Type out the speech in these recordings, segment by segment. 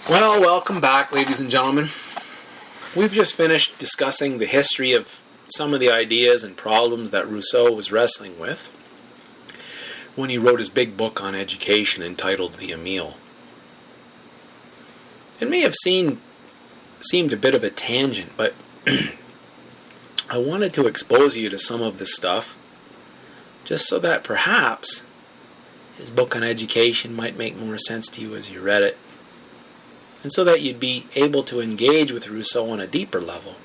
Well, welcome back, ladies and gentlemen. We've just finished discussing the history of some of the ideas and problems that Rousseau was wrestling with when he wrote his big book on education entitled The Emile. It may have seemed a bit of a tangent, but I wanted to expose you to some of this stuff just so that perhaps his book on education might make more sense to you as you read it, and so that you'd be able to engage with Rousseau on a deeper level.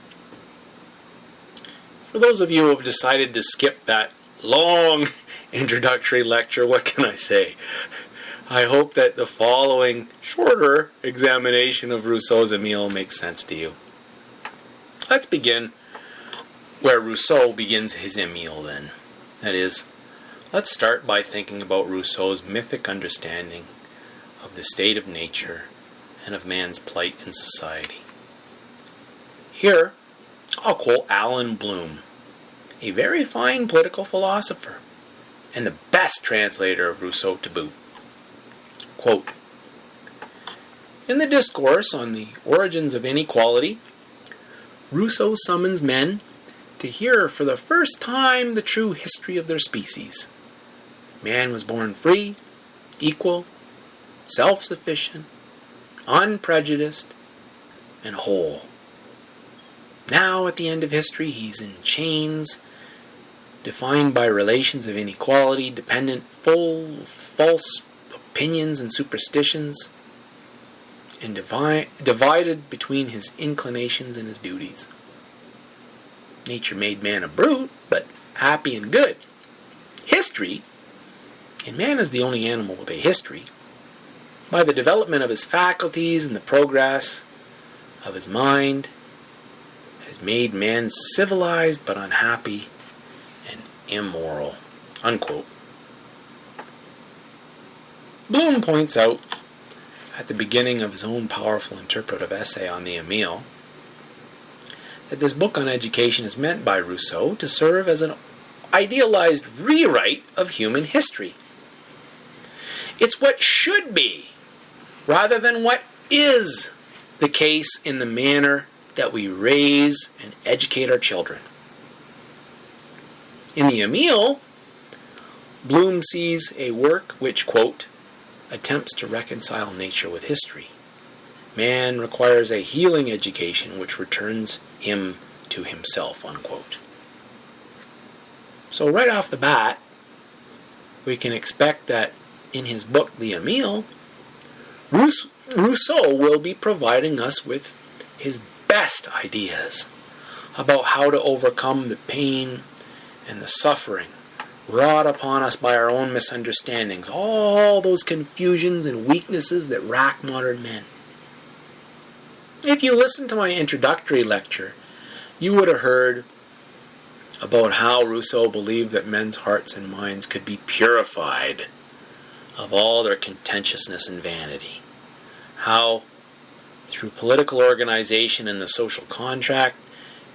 For those of you who have decided to skip that long introductory lecture, what can I say? I hope that the following shorter examination of Rousseau's Emile makes sense to you. Let's begin where Rousseau begins his Emile then. That is, let's start by thinking about Rousseau's mythic understanding of the state of nature and of man's plight in society. Here, I'll quote Alan Bloom, a very fine political philosopher, and the best translator of Rousseau to boot. Quote, "In the discourse on the origins of inequality, Rousseau summons men to hear for the first time the true history of their species. Man was born free, equal, self-sufficient, unprejudiced, and whole. Now, at the end of history, he's in chains, defined by relations of inequality, dependent, false opinions and superstitions, and divided between his inclinations and his duties. Nature made man a brute, but happy and good. History, and man is the only animal with a history, by the development of his faculties and the progress of his mind, has made man civilized but unhappy and immoral." Unquote. Bloom points out, at the beginning of his own powerful interpretive essay on the Emile, that this book on education is meant by Rousseau to serve as an idealized rewrite of human history. It's what should be, rather than what is the case in the manner that we raise and educate our children. In the Emile, Bloom sees a work which, quote, attempts to reconcile nature with history. Man requires a healing education which returns him to himself, unquote. So right off the bat, we can expect that in his book, The Emile, Rousseau will be providing us with his best ideas about how to overcome the pain and the suffering wrought upon us by our own misunderstandings, all those confusions and weaknesses that rack modern men. If you listened to my introductory lecture, you would have heard about how Rousseau believed that men's hearts and minds could be purified of all their contentiousness and vanity. How, through political organization and the social contract,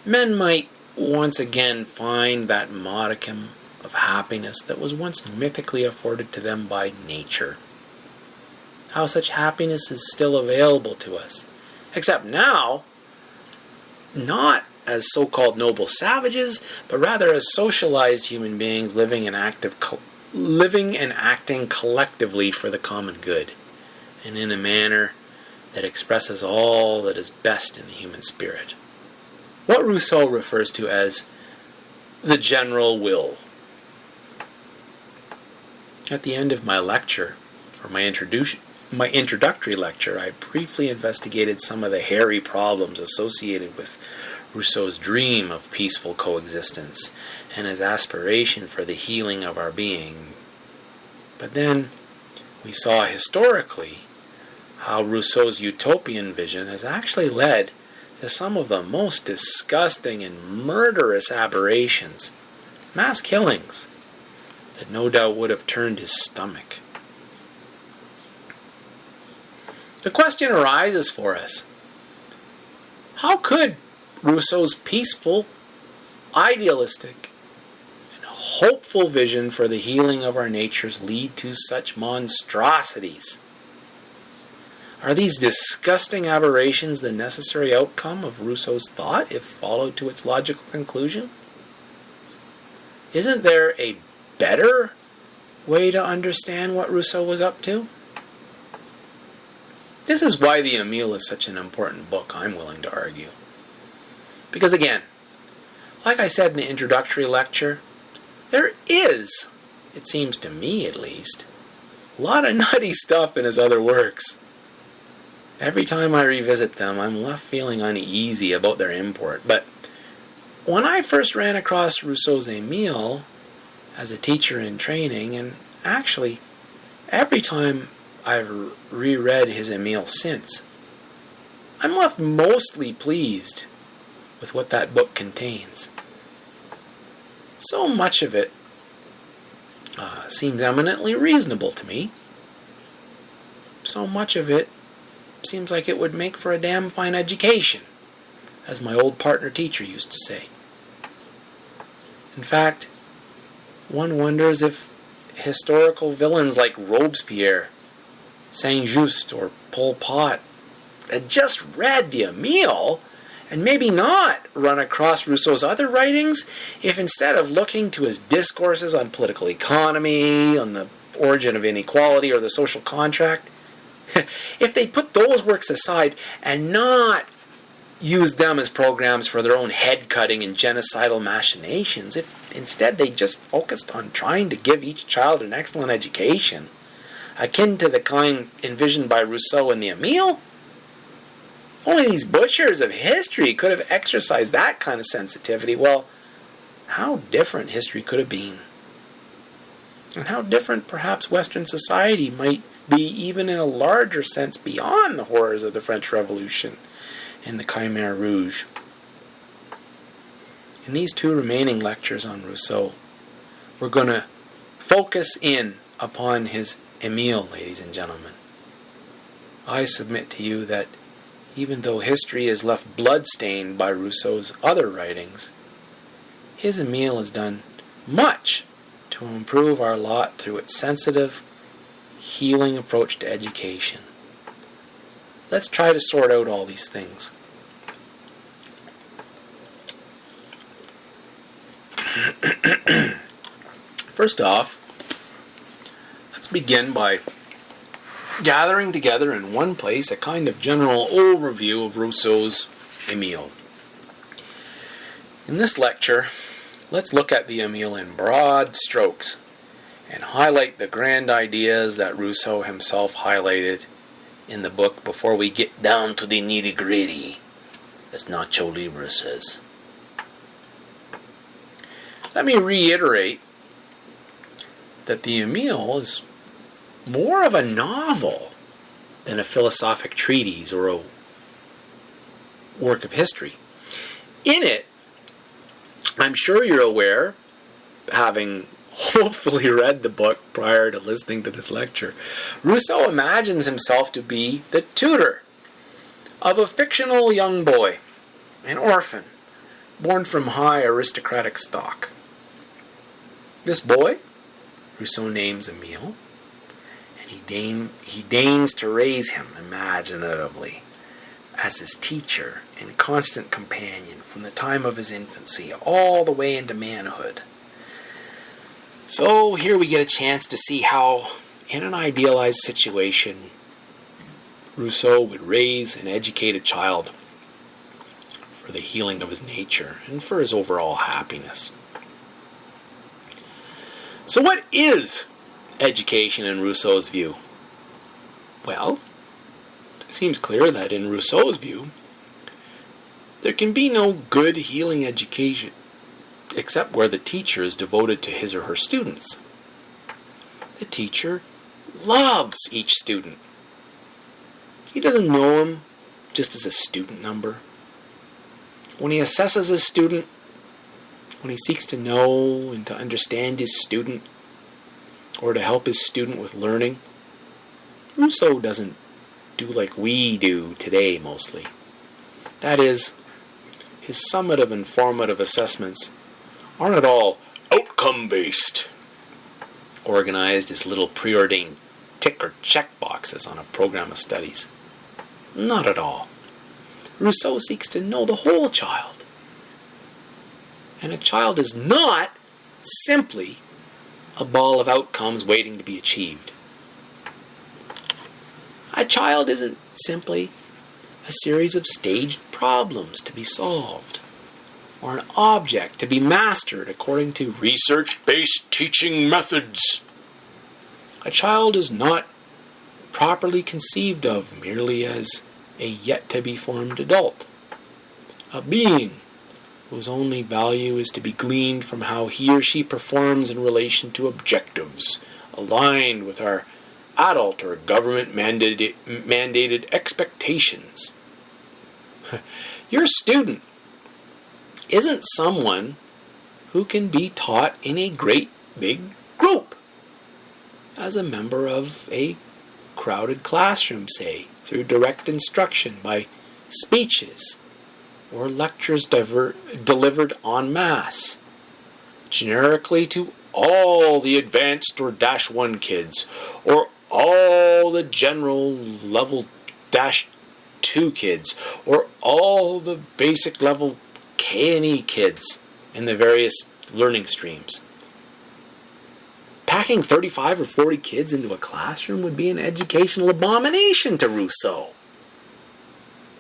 men might once again find that modicum of happiness that was once mythically afforded to them by nature. How such happiness is still available to us, except now, not as so-called noble savages, but rather as socialized human beings living and acting collectively for the common good, and in a manner that expresses all that is best in the human spirit. What Rousseau refers to as the general will. At the end of my lecture, or my introductory lecture, I briefly investigated some of the hairy problems associated with Rousseau's dream of peaceful coexistence and his aspiration for the healing of our being. But then we saw historically how Rousseau's utopian vision has actually led to some of the most disgusting and murderous aberrations, mass killings, that no doubt would have turned his stomach. The question arises for us, how could Rousseau's peaceful, idealistic, and hopeful vision for the healing of our natures lead to such monstrosities? Are these disgusting aberrations the necessary outcome of Rousseau's thought if followed to its logical conclusion? Isn't there a better way to understand what Rousseau was up to? This is why the Emile is such an important book, I'm willing to argue. Because again, like I said in the introductory lecture, there is, it seems to me at least, a lot of nutty stuff in his other works. Every time I revisit them, I'm left feeling uneasy about their import. But when I first ran across Rousseaus Emile as a teacher in training, and actually every time I've reread his Emile since, I'm left mostly pleased with what that book contains. So much of it seems eminently reasonable to me. So much of it seems like it would make for a damn fine education, as my old partner teacher used to say. In fact, one wonders if historical villains like Robespierre, Saint-Just, or Pol Pot had just read the Emile and maybe not run across Rousseau's other writings if instead of looking to his discourses on political economy, on the origin of inequality, or the social contract, if they put those works aside and not used them as programs for their own head-cutting and genocidal machinations, if instead they just focused on trying to give each child an excellent education, akin to the kind envisioned by Rousseau in the Emile, if only these butchers of history could have exercised that kind of sensitivity, well, how different history could have been. And how different perhaps Western society might be even in a larger sense beyond the horrors of the French Revolution and the Khmer Rouge. In these two remaining lectures on Rousseau, we're going to focus in upon his Emile, ladies and gentlemen. I submit to you that even though history is left blood-stained by Rousseau's other writings, his Emile has done much to improve our lot through its sensitive, healing approach to education. Let's try to sort out all these things. First off, let's begin by gathering together in one place a kind of general overview of Rousseau's Emile. In this lecture, let's look at the Emile in broad strokes and highlight the grand ideas that Rousseau himself highlighted in the book before we get down to the nitty-gritty, as Nacho Libre says. Let me reiterate that the Emile is more of a novel than a philosophic treatise or a work of history. In it, I'm sure you're aware, having hopefully read the book prior to listening to this lecture, Rousseau imagines himself to be the tutor of a fictional young boy, an orphan, born from high aristocratic stock. This boy, Rousseau names Emile, and he deigns to raise him imaginatively as his teacher and constant companion from the time of his infancy all the way into manhood. So here we get a chance to see how, in an idealized situation, Rousseau would raise and educate a child for the healing of his nature and for his overall happiness. So what is education in Rousseau's view? Well, it seems clear that in Rousseau's view, there can be no good healing education except where the teacher is devoted to his or her students. The teacher loves each student. He doesn't know him just as a student number. When he assesses his student, when he seeks to know and to understand his student, or to help his student with learning, Rousseau doesn't do like we do today mostly. That is, his summative and formative assessments aren't at all outcome-based, organized as little preordained tick or check boxes on a program of studies. Not at all. Rousseau seeks to know the whole child. And a child is not simply a ball of outcomes waiting to be achieved. A child isn't simply a series of staged problems to be solved, or an object to be mastered according to research-based teaching methods. A child is not properly conceived of merely as a yet-to-be-formed adult, a being whose only value is to be gleaned from how he or she performs in relation to objectives aligned with our adult or government-mandated expectations. Your student isn't someone who can be taught in a great big group as a member of a crowded classroom, say, through direct instruction by speeches or lectures delivered en masse, generically to all the advanced or -1 kids, or all the general level -2 kids, or all the basic level K&E kids in the various learning streams. Packing 35 or 40 kids into a classroom would be an educational abomination to Rousseau.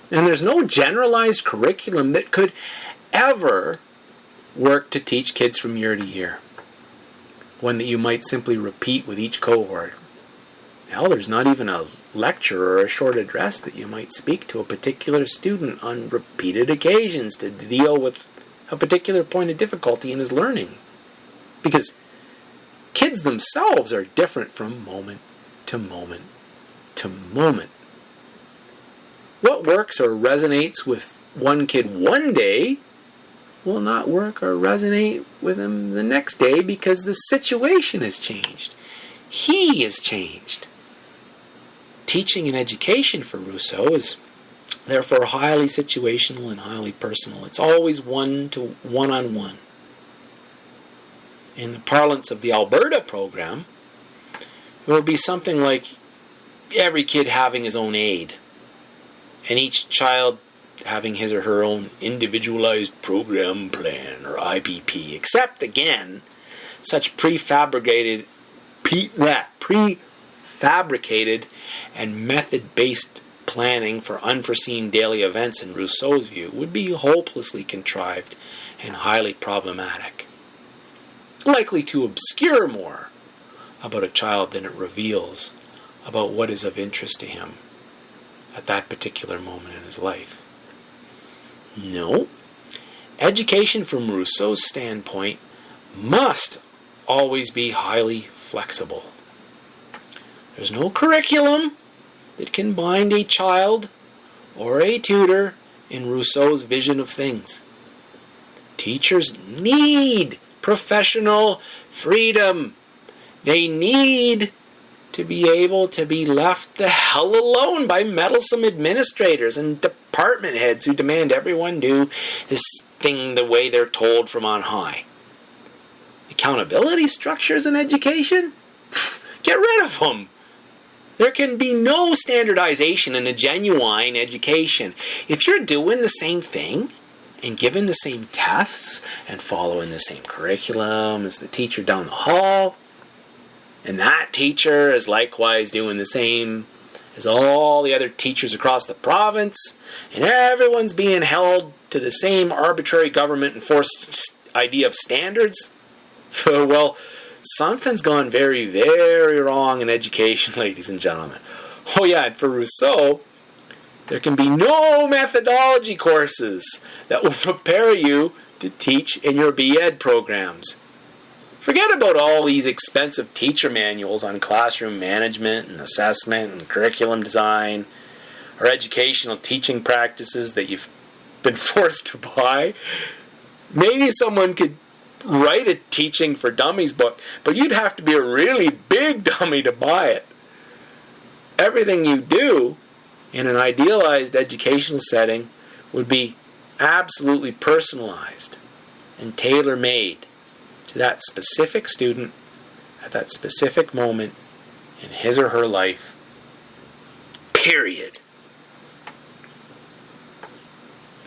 And there's no generalized curriculum that could ever work to teach kids from year to year. One that you might simply repeat with each cohort. Hell, there's not even a lecture or a short address that you might speak to a particular student on repeated occasions to deal with a particular point of difficulty in his learning. Because kids themselves are different from moment to moment to moment. What works or resonates with one kid one day will not work or resonate with him the next day because the situation has changed. He has changed. Teaching and education for Rousseau is therefore highly situational and highly personal. It's always one-on-one. In the parlance of the Alberta program, it would be something like every kid having his own aide, and each child having his or her own individualized program plan, or IPP, except, again, such prefabricated and method-based planning for unforeseen daily events in Rousseau's view would be hopelessly contrived and highly problematic, likely to obscure more about a child than it reveals about what is of interest to him at that particular moment in his life. No, education from Rousseau's standpoint must always be highly flexible. There's no curriculum that can bind a child or a tutor in Rousseau's vision of things. Teachers need professional freedom. They need to be able to be left the hell alone by meddlesome administrators and department heads who demand everyone do this thing the way they're told from on high. Accountability structures in education? Get rid of them. There can be no standardization in a genuine education. If you're doing the same thing and given the same tests and following the same curriculum as the teacher down the hall, and that teacher is likewise doing the same as all the other teachers across the province, and everyone's being held to the same arbitrary government-enforced idea of standards, well, something's gone very, very wrong in education, ladies and gentlemen. Oh yeah, and for Rousseau, there can be no methodology courses that will prepare you to teach in your B.Ed programs. Forget about all these expensive teacher manuals on classroom management and assessment and curriculum design, or educational teaching practices that you've been forced to buy. Maybe someone could write a teaching for dummies book, but you'd have to be a really big dummy to buy it. Everything you do in an idealized educational setting would be absolutely personalized and tailor-made to that specific student at that specific moment in his or her life. Period.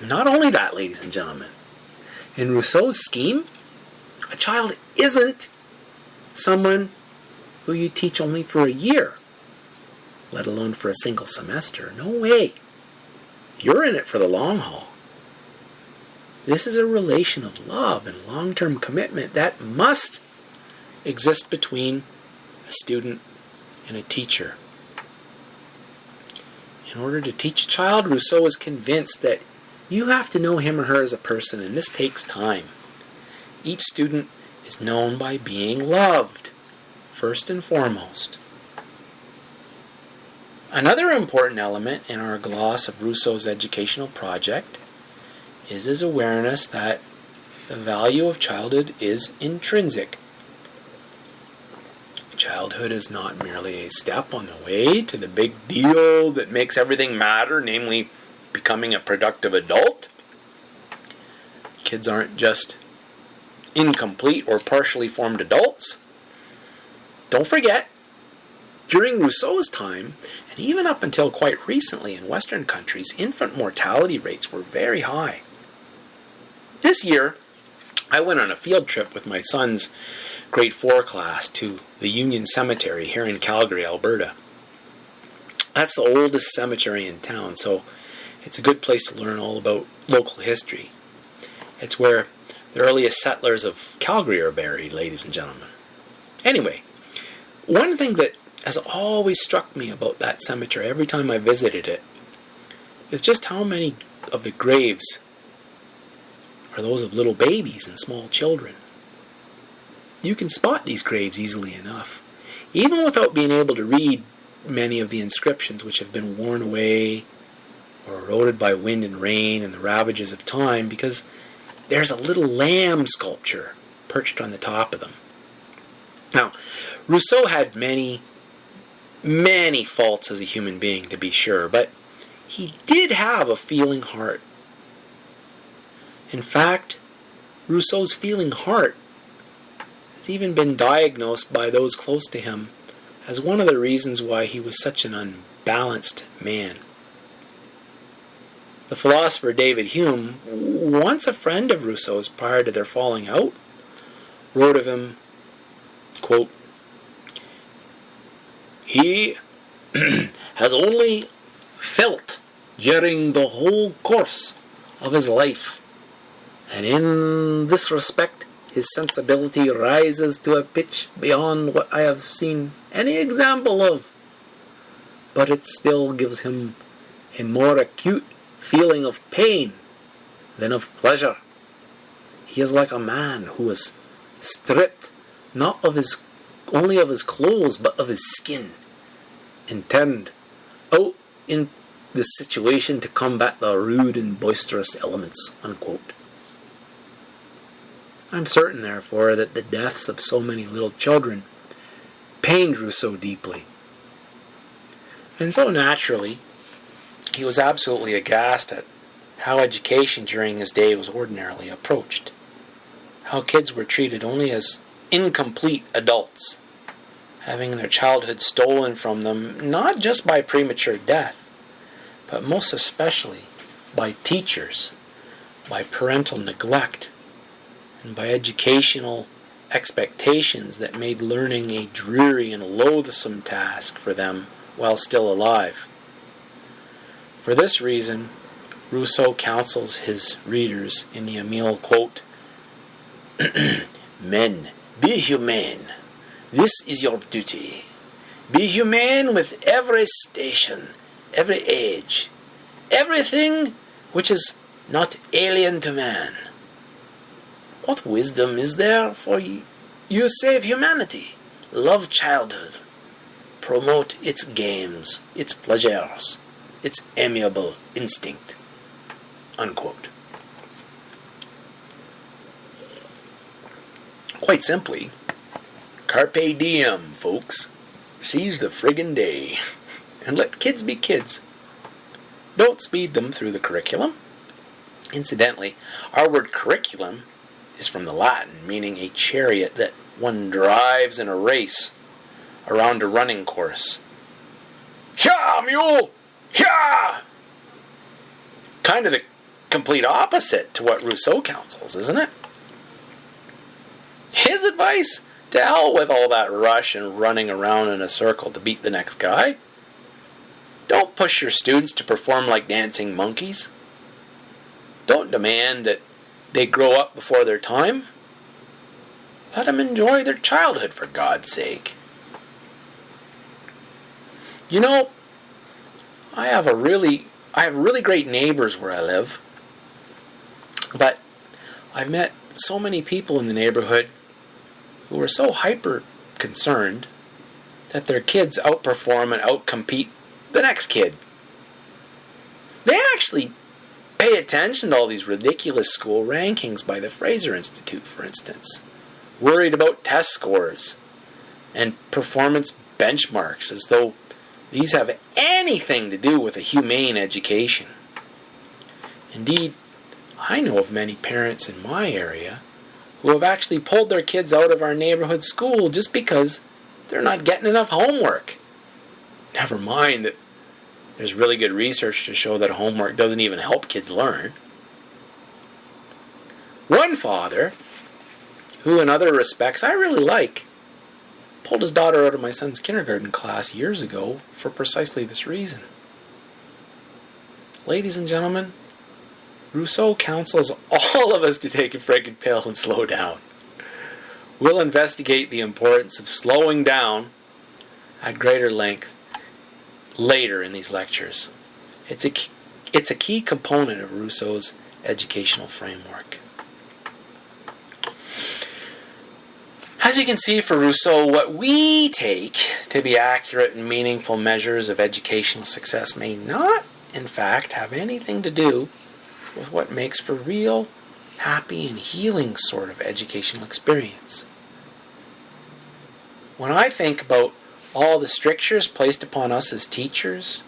Not only that, ladies and gentlemen, in Rousseau's scheme, a child isn't someone who you teach only for a year, let alone for a single semester. No way. You're in it for the long haul. This is a relation of love and long-term commitment that must exist between a student and a teacher. In order to teach a child, Rousseau is convinced that you have to know him or her as a person, and this takes time. Each student is known by being loved, first and foremost. Another important element in our gloss of Rousseau's educational project is his awareness that the value of childhood is intrinsic. Childhood is not merely a step on the way to the big deal that makes everything matter, namely becoming a productive adult. Kids aren't just incomplete or partially formed adults. Don't forget, during Rousseau's time, and even up until quite recently in Western countries, infant mortality rates were very high. This year, I went on a field trip with my son's grade 4 class to the Union Cemetery here in Calgary, Alberta. That's the oldest cemetery in town, so it's a good place to learn all about local history. It's where the earliest settlers of Calgary are buried, ladies and gentlemen. Anyway, one thing that has always struck me about that cemetery every time I visited it is just how many of the graves are those of little babies and small children. You can spot these graves easily enough, even without being able to read many of the inscriptions which have been worn away or eroded by wind and rain and the ravages of time, because there's a little lamb sculpture perched on the top of them. Now, Rousseau had many faults as a human being, to be sure, but he did have a feeling heart. In fact, Rousseau's feeling heart has even been diagnosed by those close to him as one of the reasons why he was such an unbalanced man. The philosopher David Hume, once a friend of Rousseau's prior to their falling out, wrote of him, quote, "He has only felt during the whole course of his life, and in this respect his sensibility rises to a pitch beyond what I have seen any example of, but it still gives him a more acute feeling of pain than of pleasure. He is like a man who is stripped not of his only of his clothes but of his skin, and turned out in this situation to combat the rude and boisterous elements," unquote. I'm certain, therefore, that the deaths of so many little children pained Rousseau deeply. And so naturally, he was absolutely aghast at how education during his day was ordinarily approached. How kids were treated only as incomplete adults, having their childhood stolen from them not just by premature death, but most especially by teachers, by parental neglect, and by educational expectations that made learning a dreary and loathsome task for them while still alive. For this reason, Rousseau counsels his readers in the Emile, quote, "Men, be humane. This is your duty. Be humane with every station, every age, everything which is not alien to man. What wisdom is there for you save humanity? Love childhood. Promote its games, its pleasures, its amiable instinct," unquote. Quite simply, carpe diem, folks. Seize the friggin' day. And let kids be kids. Don't speed them through the curriculum. Incidentally, our word curriculum is from the Latin, meaning a chariot that one drives in a race around a running course. "Hya, mule! Hya!" Kind of the complete opposite to what Rousseau counsels, isn't it? His advice: to hell with all that rush and running around in a circle to beat the next guy. Don't push your students to perform like dancing monkeys. Don't demand that they grow up before their time. Let them enjoy their childhood, for God's sake. You know, I have really great neighbors where I live, but I've met so many people in the neighborhood who are so hyper concerned that their kids outperform and outcompete the next kid. They actually pay attention to all these ridiculous school rankings by the Fraser Institute, for instance, worried about test scores and performance benchmarks as though these have anything to do with a humane education. Indeed, I know of many parents in my area who have actually pulled their kids out of our neighborhood school just because they're not getting enough homework. Never mind that there's really good research to show that homework doesn't even help kids learn. One father, who in other respects I really like, pulled his daughter out of my son's kindergarten class years ago for precisely this reason. Ladies and gentlemen, Rousseau counsels all of us to take a friggin' pill and slow down. We'll investigate the importance of slowing down at greater length later in these lectures. It's a key component of Rousseau's educational framework. As you can see, for Rousseau, what we take to be accurate and meaningful measures of educational success may not, in fact, have anything to do with what makes for real, happy, and healing sort of educational experience. When I think about all the strictures placed upon us as teachers,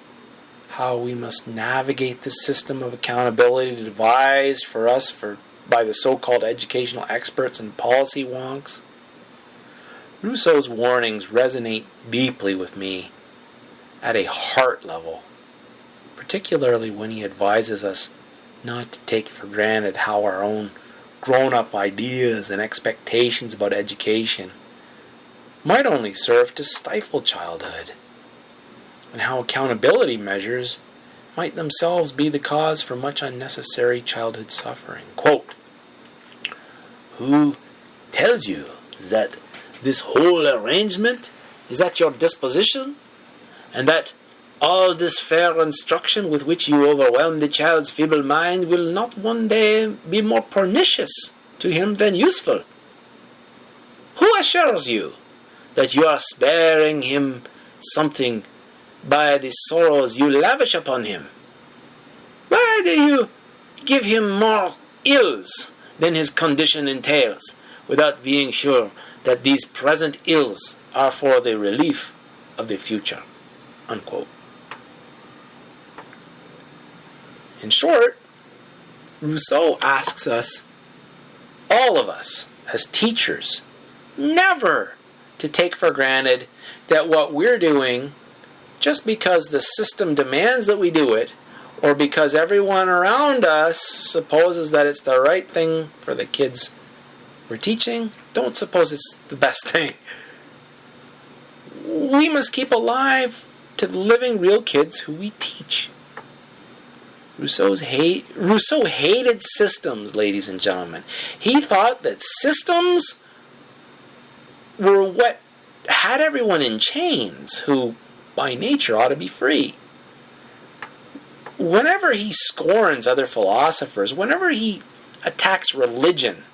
how we must navigate this system of accountability devised for us by the so-called educational experts and policy wonks, Rousseau's warnings resonate deeply with me at a heart level, particularly when he advises us not to take for granted how our own grown-up ideas and expectations about education might only serve to stifle childhood, and how accountability measures might themselves be the cause for much unnecessary childhood suffering. Quote, "Who tells you that this whole arrangement is at your disposition, and that all this fair instruction with which you overwhelm the child's feeble mind will not one day be more pernicious to him than useful? Who assures you that you are sparing him something by the sorrows you lavish upon him? Why do you give him more ills than his condition entails, without being sure that these present ills are for the relief of the future?" Unquote. In short, Rousseau asks us, all of us, as teachers, never to take for granted that what we're doing, just because the system demands that we do it, or because everyone around us supposes that it's the right thing for the kids we're teaching, don't suppose it's the best thing. We must keep alive to the living real kids who we teach. Rousseau hated systems, ladies and gentlemen. He thought that systems were what had everyone in chains, who by nature ought to be free. Whenever he scorns other philosophers, whenever he attacks religion,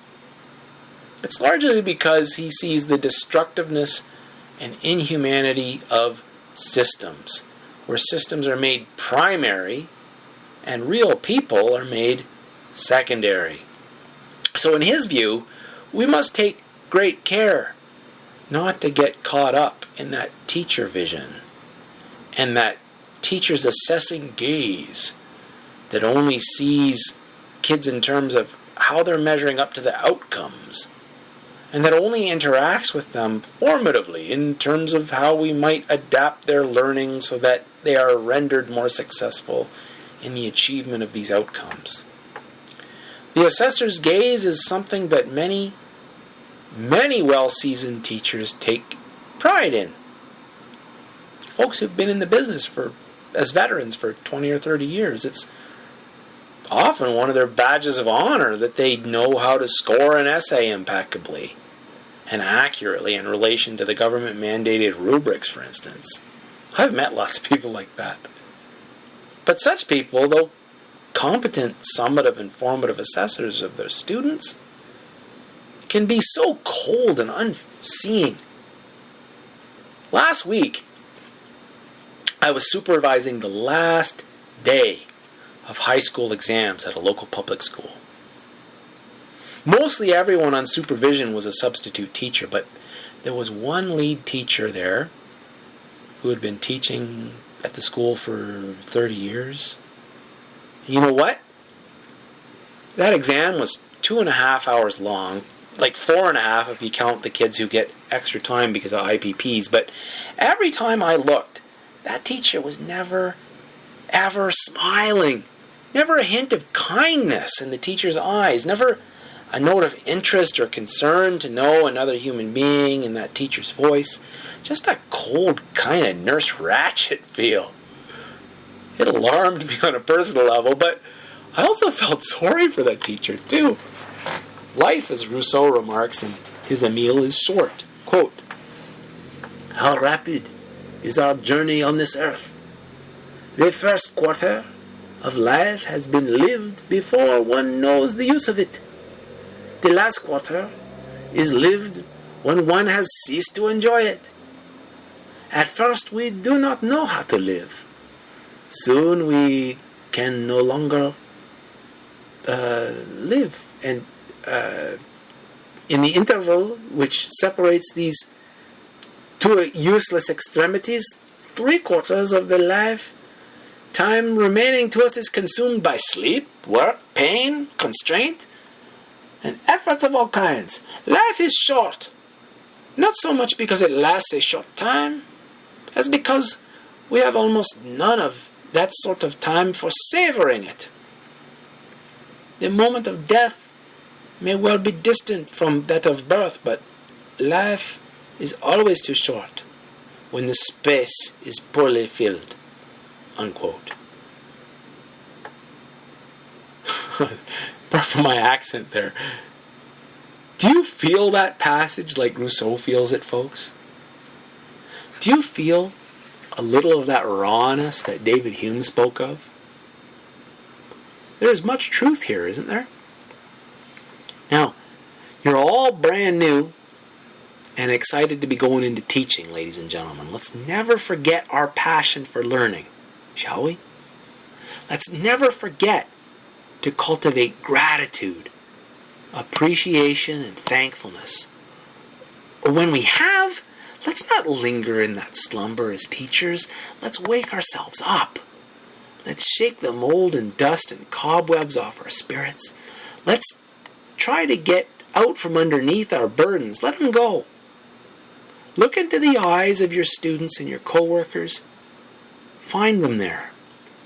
it's largely because he sees the destructiveness and inhumanity of systems, where systems are made primary and real people are made secondary. So in his view, we must take great care not to get caught up in that teacher vision and that teacher's assessing gaze that only sees kids in terms of how they're measuring up to the outcomes, and that only interacts with them formatively in terms of how we might adapt their learning so that they are rendered more successful in the achievement of these outcomes. The assessor's gaze is something that many well-seasoned teachers take pride in. Folks who've been in the business as veterans for 20 or 30 years, it's often one of their badges of honor that they know how to score an essay impeccably and accurately in relation to the government-mandated rubrics, for instance. I've met lots of people like that. But such people, though competent, summative, informative assessors of their students, can be so cold and unseeing. Last week, I was supervising the last day of high school exams at a local public school. Mostly everyone on supervision was a substitute teacher, but there was one lead teacher there who had been teaching at the school for 30 years. And you know what? That exam was 2.5 hours long, like 4.5 if you count the kids who get extra time because of IPPs. But every time I looked, that teacher was never, ever smiling. Never a hint of kindness in the teacher's eyes. Never a note of interest or concern to know another human being in that teacher's voice. Just a cold kind of Nurse Ratched feel. It alarmed me on a personal level, but I also felt sorry for that teacher too. Life, as Rousseau remarks in his Emile, is short. Quote, "How rapid is our journey on this earth. The first quarter of life has been lived before one knows the use of it. The last quarter is lived when one has ceased to enjoy it. At first we do not know how to live. Soon we can no longer live. And in the interval which separates these two useless extremities, 3/4 of the life time remaining to us is consumed by sleep, work, pain, constraint, and efforts of all kinds. Life is short, not so much because it lasts a short time, as because we have almost none of that sort of time for savoring it. The moment of death may well be distant from that of birth, but life is always too short when the space is poorly filled." Unquote. Apart from my accent there, do you feel that passage like Rousseau feels it, folks? Do you feel a little of that rawness that David Hume spoke of? There is much truth here, isn't there? Now, you're all brand new and excited to be going into teaching, ladies and gentlemen. Let's never forget our passion for learning, shall we? Let's never forget to cultivate gratitude, appreciation, and thankfulness. Or when we have, let's not linger in that slumber as teachers. Let's wake ourselves up. Let's shake the mold and dust and cobwebs off our spirits. Let's try to get out from underneath our burdens. Let them go. Look into the eyes of your students and your co-workers. Find them there.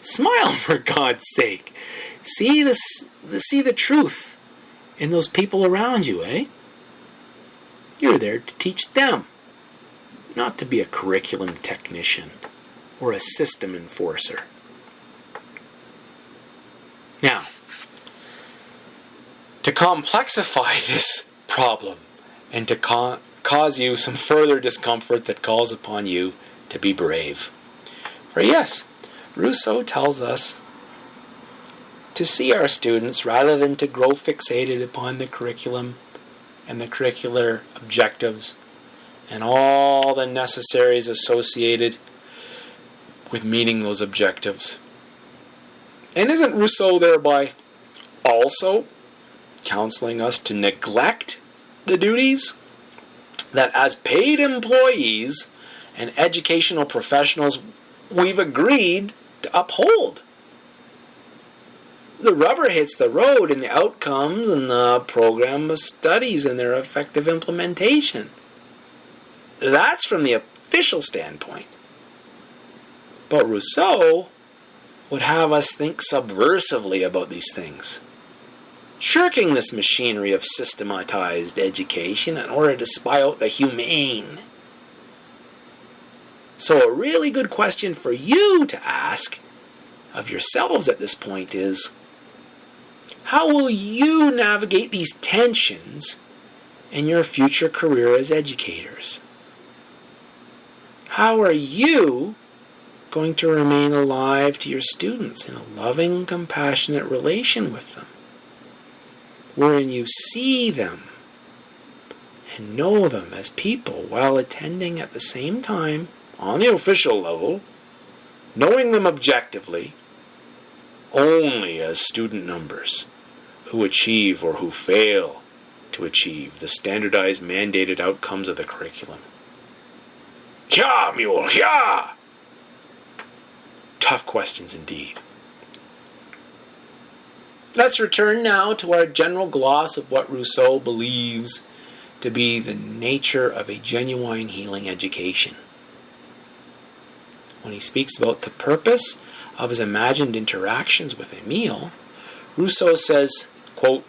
Smile, for God's sake. See the truth in those people around you, eh? You're there to teach them, not to be a curriculum technician or a system enforcer. Now, to complexify this problem and to cause you some further discomfort that calls upon you to be brave. For yes, Rousseau tells us to see our students rather than to grow fixated upon the curriculum and the curricular objectives and all the necessaries associated with meeting those objectives. And isn't Rousseau thereby also counseling us to neglect the duties that as paid employees and educational professionals we've agreed to uphold? The rubber hits the road in the outcomes and the program of studies and their effective implementation. That's from the official standpoint. But Rousseau would have us think subversively about these things. shirking this machinery of systematized education in order to spy out the humane. So a really good question for you to ask of yourselves at this point is, how will you navigate these tensions in your future career as educators? How are you going to remain alive to your students in a loving, compassionate relation with them, wherein you see them and know them as people while attending at the same time, on the official level, knowing them objectively, only as student numbers who achieve or who fail to achieve the standardized mandated outcomes of the curriculum. Hya, mule, hya! Tough questions indeed. Let's return now to our general gloss of what Rousseau believes to be the nature of a genuine healing education. When he speaks about the purpose of his imagined interactions with Emile, Rousseau says, quote,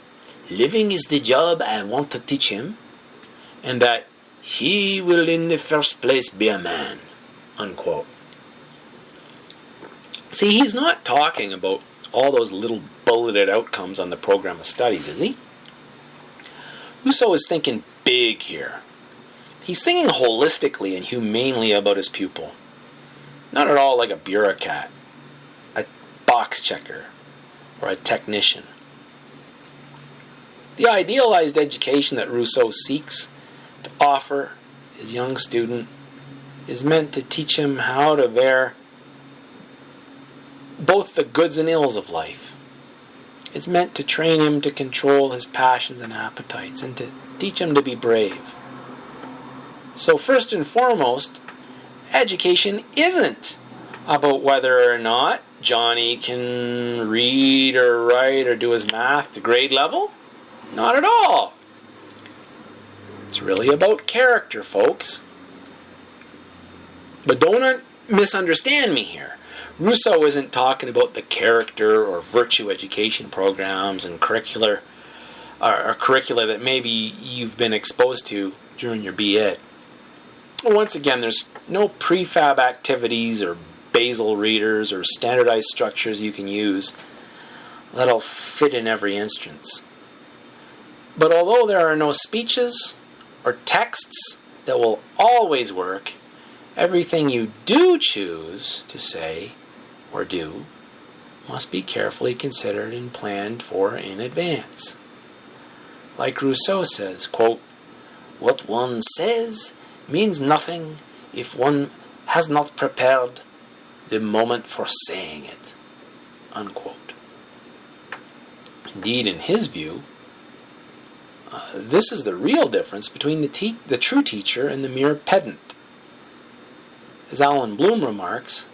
"Living is the job I want to teach him, and that he will in the first place be a man," unquote. See, he's not talking about all those little bulleted outcomes on the program of studies, is he? Rousseau is thinking big here. He's thinking holistically and humanely about his pupil. Not at all like a bureaucrat, a box checker, or a technician. The idealized education that Rousseau seeks to offer his young student is meant to teach him how to bear both the goods and ills of life. It's meant to train him to control his passions and appetites and to teach him to be brave. So first and foremost, education isn't about whether or not Johnny can read or write or do his math to grade level. Not at all. It's really about character, folks. But don't misunderstand me here. Rousseau isn't talking about the character or virtue education programs and curricula that maybe you've been exposed to during your B.Ed. Once again, there's no prefab activities or basal readers or standardized structures you can use that'll fit in every instance. But although there are no speeches or texts that will always work, everything you do choose to say or do must be carefully considered and planned for in advance. Like Rousseau says, quote, "What one says means nothing if one has not prepared the moment for saying it," unquote. Indeed, in his view, this is the real difference between the true teacher and the mere pedant. As Alan Bloom remarks,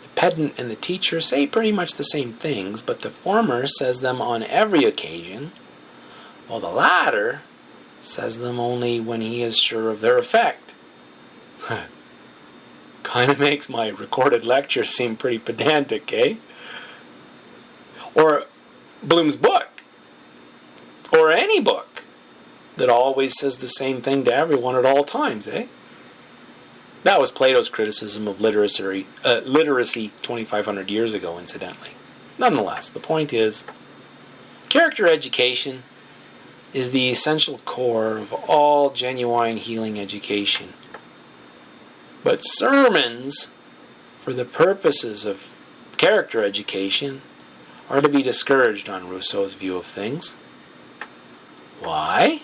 the pedant and the teacher say pretty much the same things, but the former says them on every occasion, while the latter says them only when he is sure of their effect. Kind of makes my recorded lecture seem pretty pedantic, eh? Or Bloom's book. Or any book that always says the same thing to everyone at all times, eh? That was Plato's criticism of literacy 2,500 years ago, incidentally. Nonetheless, the point is, character education is the essential core of all genuine healing education. But sermons, for the purposes of character education, are to be discouraged on Rousseau's view of things. Why?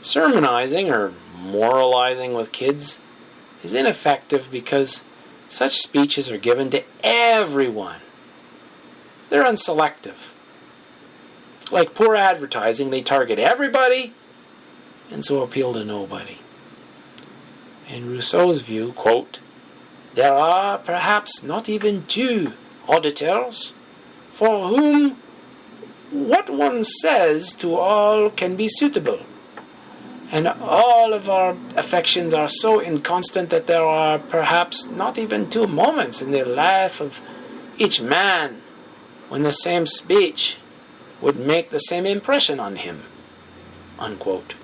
Sermonizing or moralizing with kids is ineffective because such speeches are given to everyone. They're unselective. Like poor advertising, they target everybody and so appeal to nobody. In Rousseau's view, quote, "There are perhaps not even 2 auditors for whom what one says to all can be suitable, and all of our affections are so inconstant that there are perhaps not even 2 moments in the life of each man when the same speech would make the same impression on him." Unquote.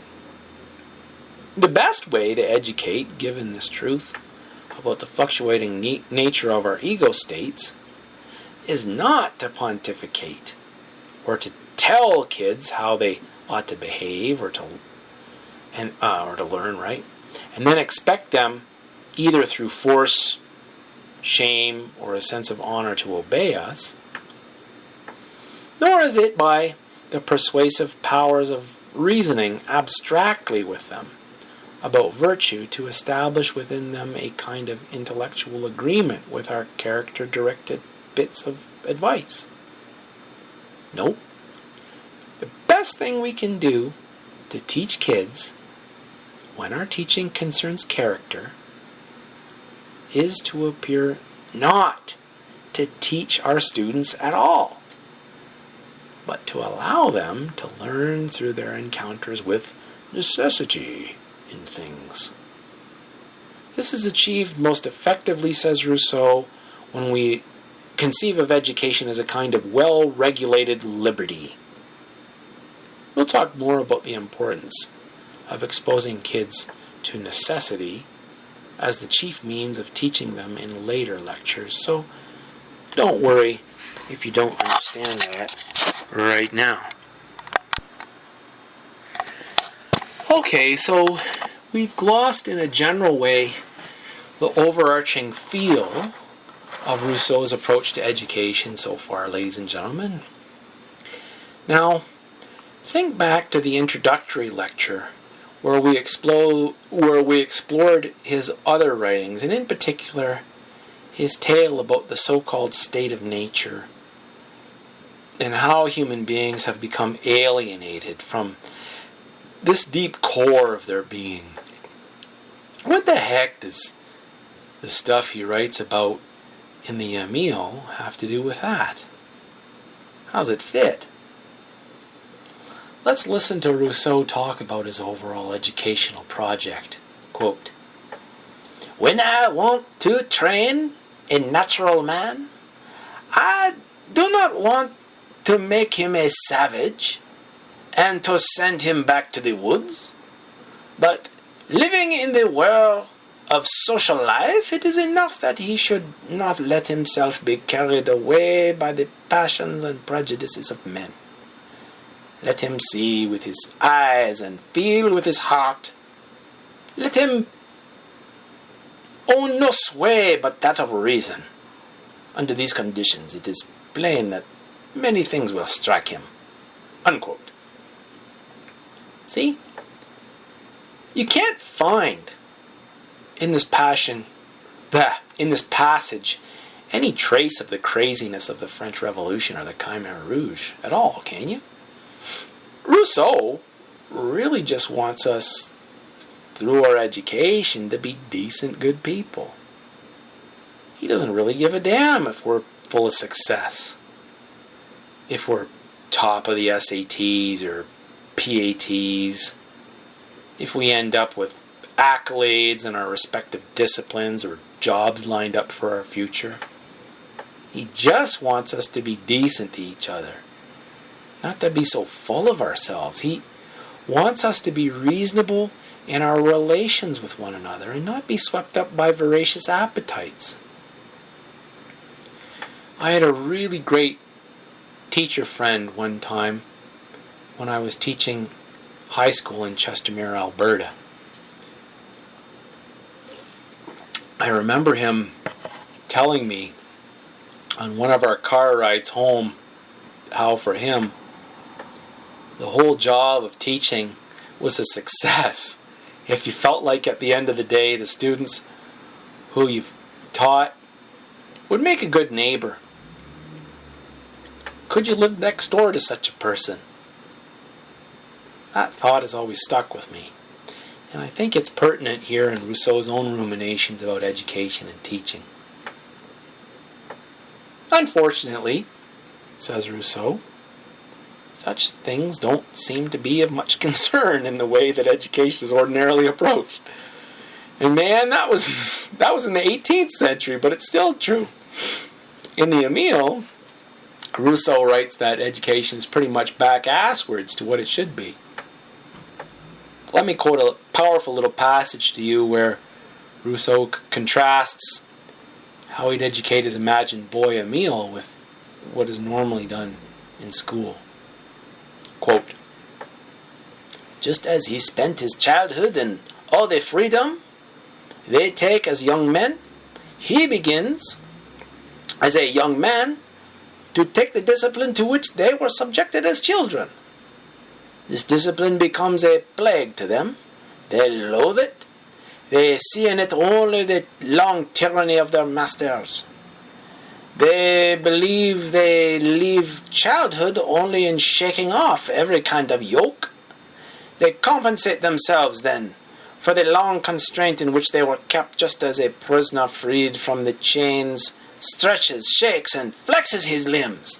The best way to educate, given this truth about the fluctuating nature of our ego states, is not to pontificate or to tell kids how they ought to behave or to learn, right? And then expect them either through force, shame, or a sense of honor to obey us. Nor is it by the persuasive powers of reasoning abstractly with them about virtue to establish within them a kind of intellectual agreement with our character-directed bits of advice. Nope. The best thing we can do to teach kids, when our teaching concerns character, is to appear not to teach our students at all, but to allow them to learn through their encounters with necessity in things. This is achieved most effectively, says Rousseau, when we conceive of education as a kind of well-regulated liberty. We'll talk more about the importance of exposing kids to necessity as the chief means of teaching them in later lectures, so don't worry if you don't understand that right now. Okay, so we've glossed in a general way the overarching feel of Rousseau's approach to education so far, ladies and gentlemen. Now, think back to the introductory lecture where we explored his other writings, and in particular his tale about the so-called state of nature and how human beings have become alienated from this deep core of their being. What the heck does the stuff he writes about in the Emile have to do with that? How's it fit? Let's listen to Rousseau talk about his overall educational project. Quote, "When I want to train a natural man, I do not want to make him a savage and to send him back to the woods, but living in the world of social life, it is enough that he should not let himself be carried away by the passions and prejudices of men. Let him see with his eyes and feel with his heart. Let him own no sway but that of reason. Under these conditions, it is plain that many things will strike him." Unquote. See? You can't find in this passage any trace of the craziness of the French Revolution or the Khmer Rouge at all, can you? Rousseau really just wants us, through our education, to be decent, good people. He doesn't really give a damn if we're full of success, if we're top of the SATs or PATs, if we end up with accolades in our respective disciplines or jobs lined up for our future. He just wants us to be decent to each other, not to be so full of ourselves. He wants us to be reasonable in our relations with one another and not be swept up by voracious appetites. I had a really great teacher friend one time when I was teaching high school in Chestermere, Alberta. I remember him telling me on one of our car rides home how for him the whole job of teaching was a success if you felt like at the end of the day the students who you've taught would make a good neighbor. Could you live next door to such a person? That thought has always stuck with me, and I think it's pertinent here in Rousseau's own ruminations about education and teaching. Unfortunately, says Rousseau, such things don't seem to be of much concern in the way that education is ordinarily approached. And man, that was in the 18th century, but it's still true. In the Emile, Rousseau writes that education is pretty much back-asswards to what it should be. Let me quote a powerful little passage to you where Rousseau contrasts how he'd educate his imagined boy Emile with what is normally done in school. Quote, "Just as he spent his childhood in all the freedom they take as young men, he begins, as a young man, to take the discipline to which they were subjected as children. This discipline becomes a plague to them. They loathe it. They see in it only the long tyranny of their masters. They believe they leave childhood only in shaking off every kind of yoke. They compensate themselves, then, for the long constraint in which they were kept, just as a prisoner freed from the chains stretches, shakes, and flexes his limbs.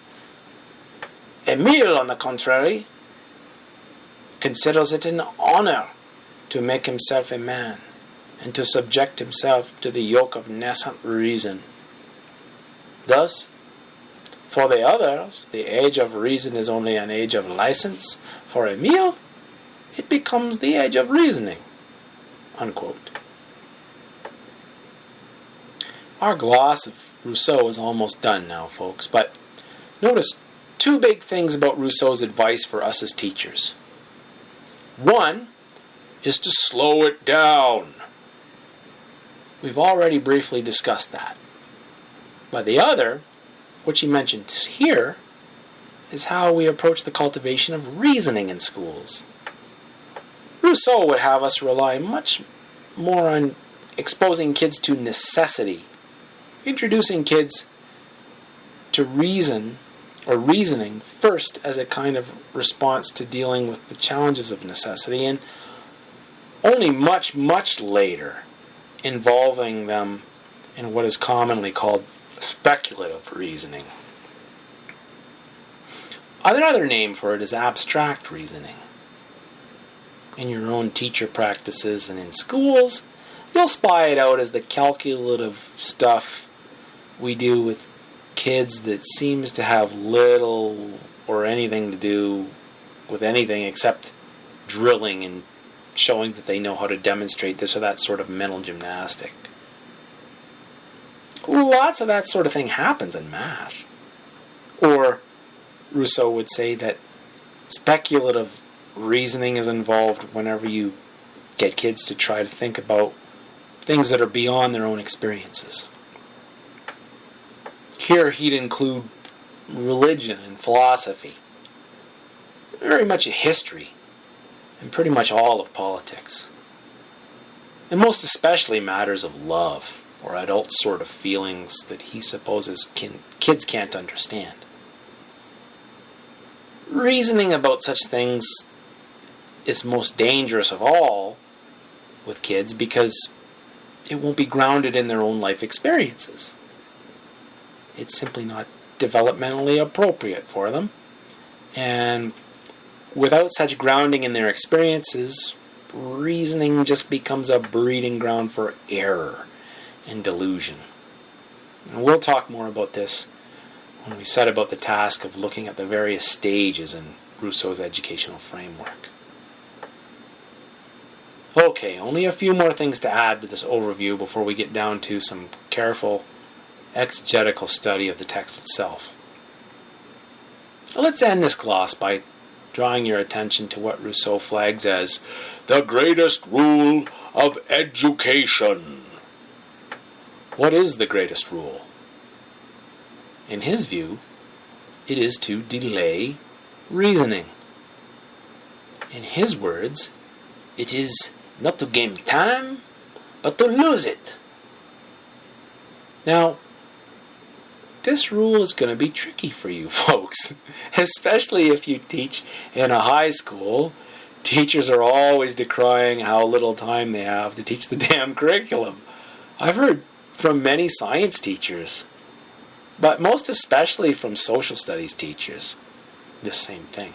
Emile, on the contrary, considers it an honor to make himself a man and to subject himself to the yoke of nascent reason. Thus, for the others, the age of reason is only an age of license. For Emile, it becomes the age of reasoning." Unquote. Our gloss of Rousseau is almost done now, folks, but notice two big things about Rousseau's advice for us as teachers. One is to slow it down. We've already briefly discussed that. But the other, which he mentions here, is how we approach the cultivation of reasoning in schools. Rousseau would have us rely much more on exposing kids to necessity, introducing kids to reason or reasoning first as a kind of response to dealing with the challenges of necessity, and only much, much later involving them in what is commonly called speculative reasoning. Another name for it is abstract reasoning. In your own teacher practices and in schools, you'll spy it out as the calculative stuff we do with kids that seems to have little or anything to do with anything except drilling and showing that they know how to demonstrate this or that sort of mental gymnastic. Lots of that sort of thing happens in math. Or Rousseau would say that speculative reasoning is involved whenever you get kids to try to think about things that are beyond their own experiences. Here he'd include religion and philosophy, very much a history, and pretty much all of politics. And most especially matters of love, or adult sort of feelings that he supposes kids can't understand. Reasoning about such things is most dangerous of all with kids because it won't be grounded in their own life experiences. It's simply not developmentally appropriate for them. And without such grounding in their experiences, reasoning just becomes a breeding ground for error and delusion. And we'll talk more about this when we set about the task of looking at the various stages in Rousseau's educational framework. Okay, only a few more things to add to this overview before we get down to some careful exegetical study of the text itself. Let's end this gloss by drawing your attention to what Rousseau flags as the greatest rule of education. What is the greatest rule? In his view, it is to delay reasoning. In his words, it is not to gain time, but to lose it. Now, this rule is going to be tricky for you folks, especially if you teach in a high school. Teachers are always decrying how little time they have to teach the damn curriculum. I've heard from many science teachers, but most especially from social studies teachers, this same thing.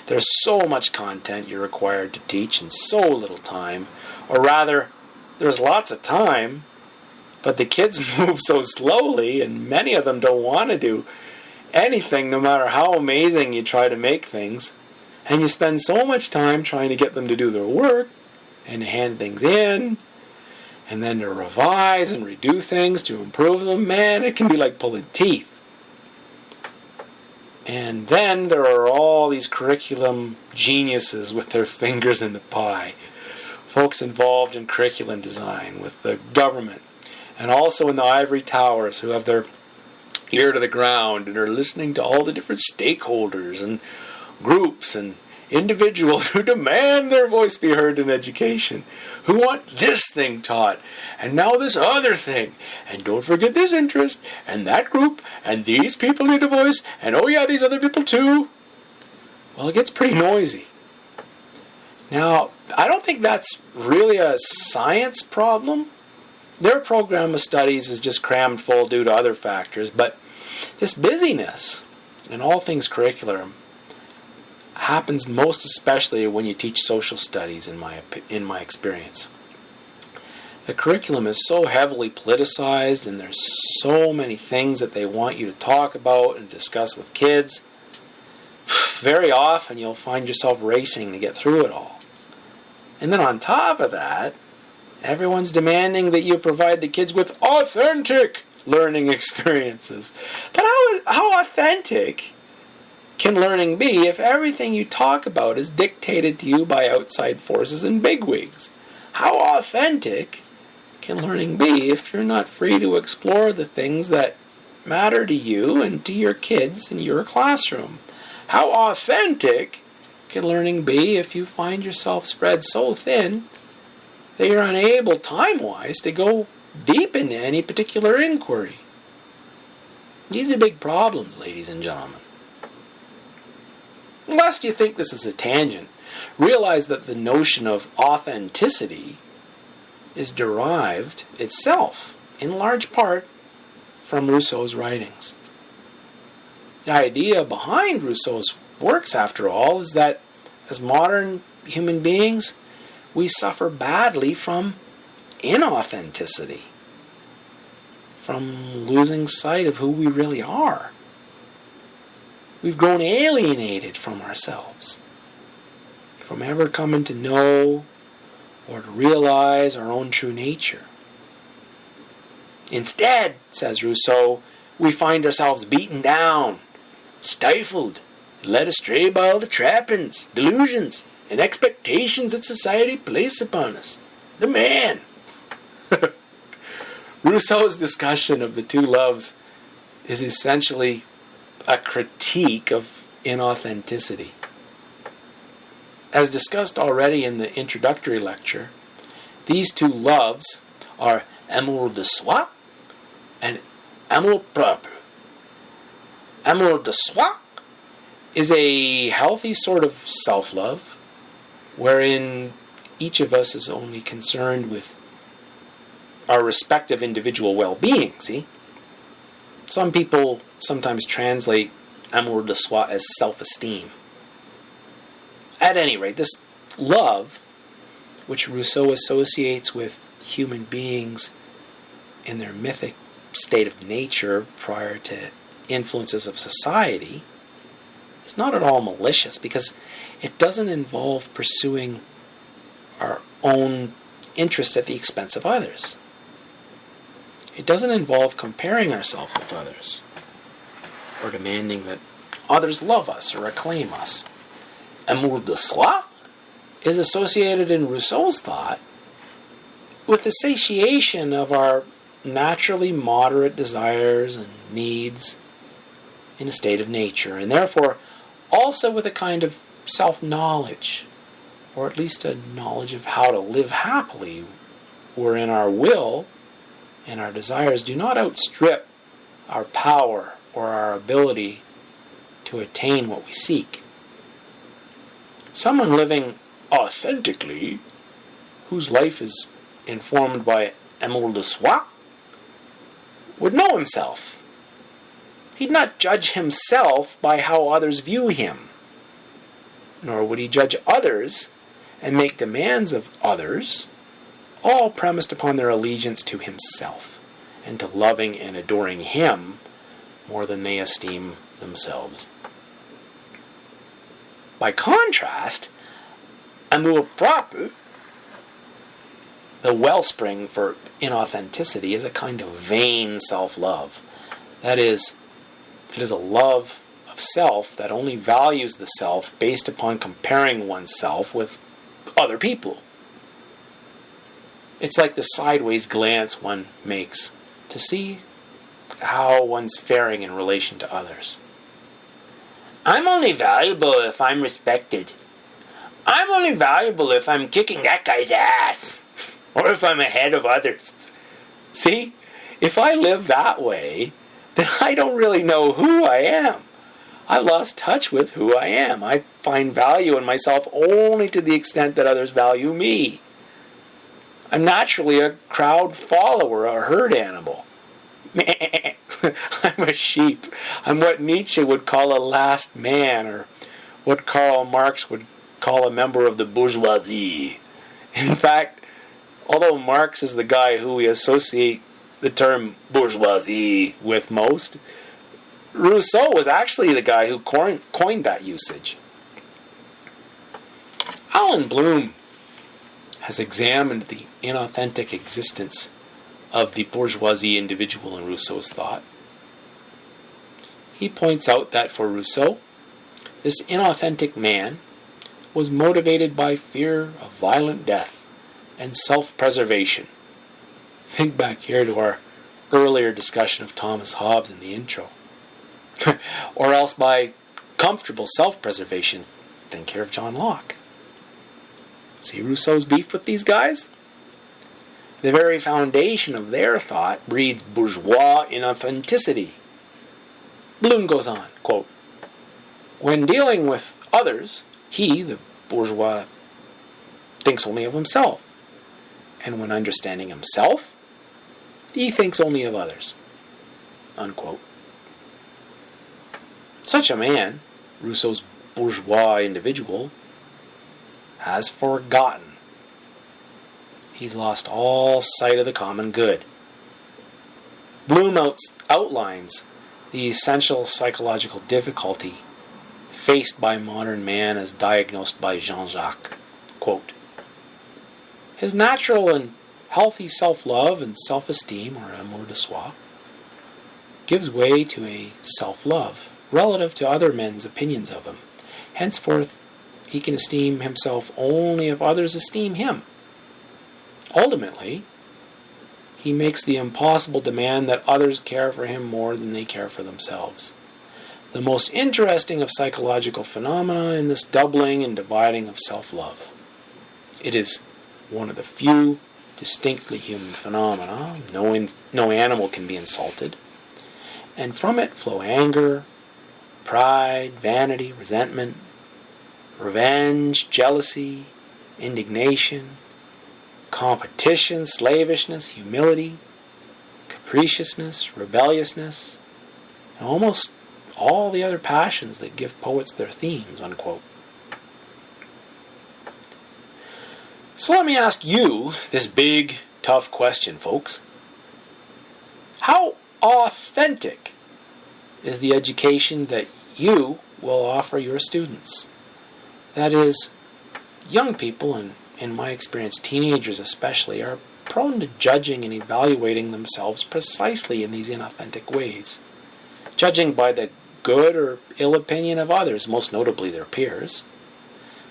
There's so much content you're required to teach in so little time, or rather, there's lots of time, but the kids move so slowly, and many of them don't want to do anything, no matter how amazing you try to make things, and you spend so much time trying to get them to do their work, and to hand things in, and then to revise and redo things to improve them, man, it can be like pulling teeth. And then there are all these curriculum geniuses with their fingers in the pie. Folks involved in curriculum design with the government, and also in the ivory towers who have their ear to the ground and are listening to all the different stakeholders and groups and individuals who demand their voice be heard in education, who want this thing taught, and now this other thing, and don't forget this interest, and that group, and these people need a voice, and oh yeah, these other people too. Well, it gets pretty noisy. Now, I don't think that's really a science problem. Their program of studies is just crammed full due to other factors, but this busyness in all things curriculum happens most especially when you teach social studies, in my experience. The curriculum is so heavily politicized, and there's so many things that they want you to talk about and discuss with kids. Very often you'll find yourself racing to get through it all. And then on top of that, everyone's demanding that you provide the kids with authentic learning experiences. But how authentic can learning be if everything you talk about is dictated to you by outside forces and bigwigs? How authentic can learning be if you're not free to explore the things that matter to you and to your kids in your classroom? How authentic can learning be if you find yourself spread so thin that you're unable time-wise to go deep into any particular inquiry? These are big problems, ladies and gentlemen. Lest you think this is a tangent, realize that the notion of authenticity is derived itself, in large part, from Rousseau's writings. The idea behind Rousseau's works, after all, is that as modern human beings, we suffer badly from inauthenticity, from losing sight of who we really are. We've grown alienated from ourselves, from ever coming to know or to realize our own true nature. Instead, says Rousseau, we find ourselves beaten down, stifled, led astray by all the trappings, delusions, and expectations that society places upon us. The man! Rousseau's discussion of the two loves is essentially a critique of inauthenticity. As discussed already in the introductory lecture, these two loves are amour de soi and amour propre. Amour de soi is a healthy sort of self-love, wherein each of us is only concerned with our respective individual well-being, see? Some people sometimes translate amour de soi as self-esteem. At any rate, this love, which Rousseau associates with human beings in their mythic state of nature prior to influences of society, is not at all malicious, because it doesn't involve pursuing our own interest at the expense of others. It doesn't involve comparing ourselves with others, or demanding that others love us or acclaim us. Amour de soi is associated in Rousseau's thought with the satiation of our naturally moderate desires and needs in a state of nature, and therefore also with a kind of self-knowledge, or at least a knowledge of how to live happily, wherein our will and our desires do not outstrip our power or our ability to attain what we seek. Someone living authentically, whose life is informed by amour de soi, would know himself. He'd not judge himself by how others view him, nor would he judge others and make demands of others, all premised upon their allegiance to himself and to loving and adoring him more than they esteem themselves. By contrast, amour propre, the wellspring for inauthenticity, is a kind of vain self-love. That is, it is a love of self that only values the self based upon comparing oneself with other people. It's like the sideways glance one makes to see how one's faring in relation to others. I'm only valuable if I'm respected. I'm only valuable if I'm kicking that guy's ass. Or if I'm ahead of others. See, if I live that way, then I don't really know who I am. I lost touch with who I am. I find value in myself only to the extent that others value me. I'm naturally a crowd follower, a herd animal. I'm a sheep. I'm what Nietzsche would call a last man, or what Karl Marx would call a member of the bourgeoisie. In fact, although Marx is the guy who we associate the term bourgeoisie with most, Rousseau was actually the guy who coined that usage. Alan Bloom has examined the inauthentic existence of the bourgeoisie individual in Rousseau's thought. He points out that for Rousseau, this inauthentic man was motivated by fear of violent death and self-preservation. Think back here to our earlier discussion of Thomas Hobbes in the intro. Or else by comfortable self-preservation. Think here of John Locke. See Rousseau's beef with these guys? The very foundation of their thought breeds bourgeois inauthenticity. Bloom goes on, quote, when dealing with others, he, the bourgeois, thinks only of himself. And when understanding himself, he thinks only of others. Unquote. Such a man, Rousseau's bourgeois individual, has forgotten. He's lost all sight of the common good. Bloom outlines the essential psychological difficulty faced by modern man as diagnosed by Jean-Jacques. Quote, his natural and healthy self-love and self-esteem, or amour de soi, gives way to a self-love relative to other men's opinions of him. Henceforth, he can esteem himself only if others esteem him. Ultimately, he makes the impossible demand that others care for him more than they care for themselves. The most interesting of psychological phenomena in this doubling and dividing of self-love. It is one of the few distinctly human phenomena. No animal can be insulted. And from it flow anger, pride, vanity, resentment, revenge, jealousy, indignation, competition, slavishness, humility, capriciousness, rebelliousness, and almost all the other passions that give poets their themes, unquote. So let me ask you this big, tough question, folks. How authentic is the education that you will offer your students? That is, young people, and in my experience teenagers especially, are prone to judging and evaluating themselves precisely in these inauthentic ways. Judging by the good or ill opinion of others, most notably their peers.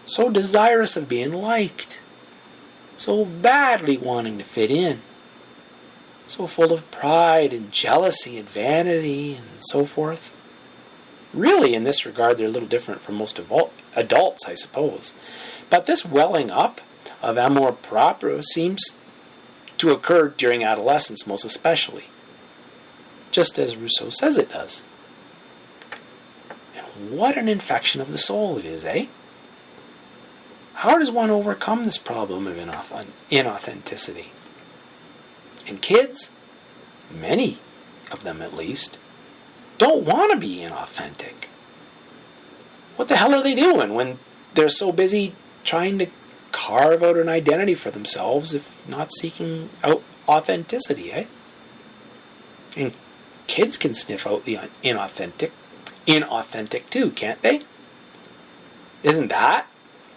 So desirous of being liked. So badly wanting to fit in. So full of pride and jealousy and vanity and so forth. Really, in this regard, they're a little different from most adults, I suppose. But this welling up of amour propre seems to occur during adolescence, most especially. Just as Rousseau says it does. And what an infection of the soul it is, eh? How does one overcome this problem of inauthenticity? And kids, many of them at least, don't want to be inauthentic. What the hell are they doing when they're so busy trying to carve out an identity for themselves, if not seeking out authenticity, eh? And kids can sniff out the inauthentic inauthentic too, can't they? Isn't that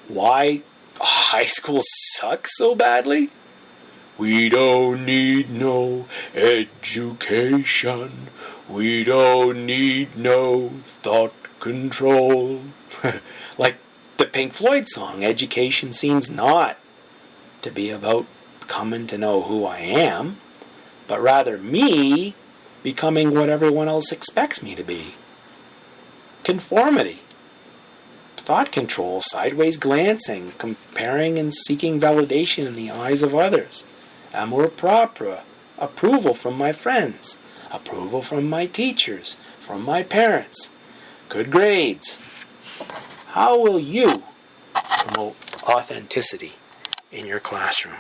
why high school sucks so badly? We don't need no education. We don't need no thought control. Like the Pink Floyd song, education seems not to be about coming to know who I am, but rather me becoming what everyone else expects me to be. Conformity. Thought control, sideways glancing, comparing and seeking validation in the eyes of others. Amour propre, approval from my friends, approval from my teachers, from my parents, good grades. How will you promote authenticity in your classroom?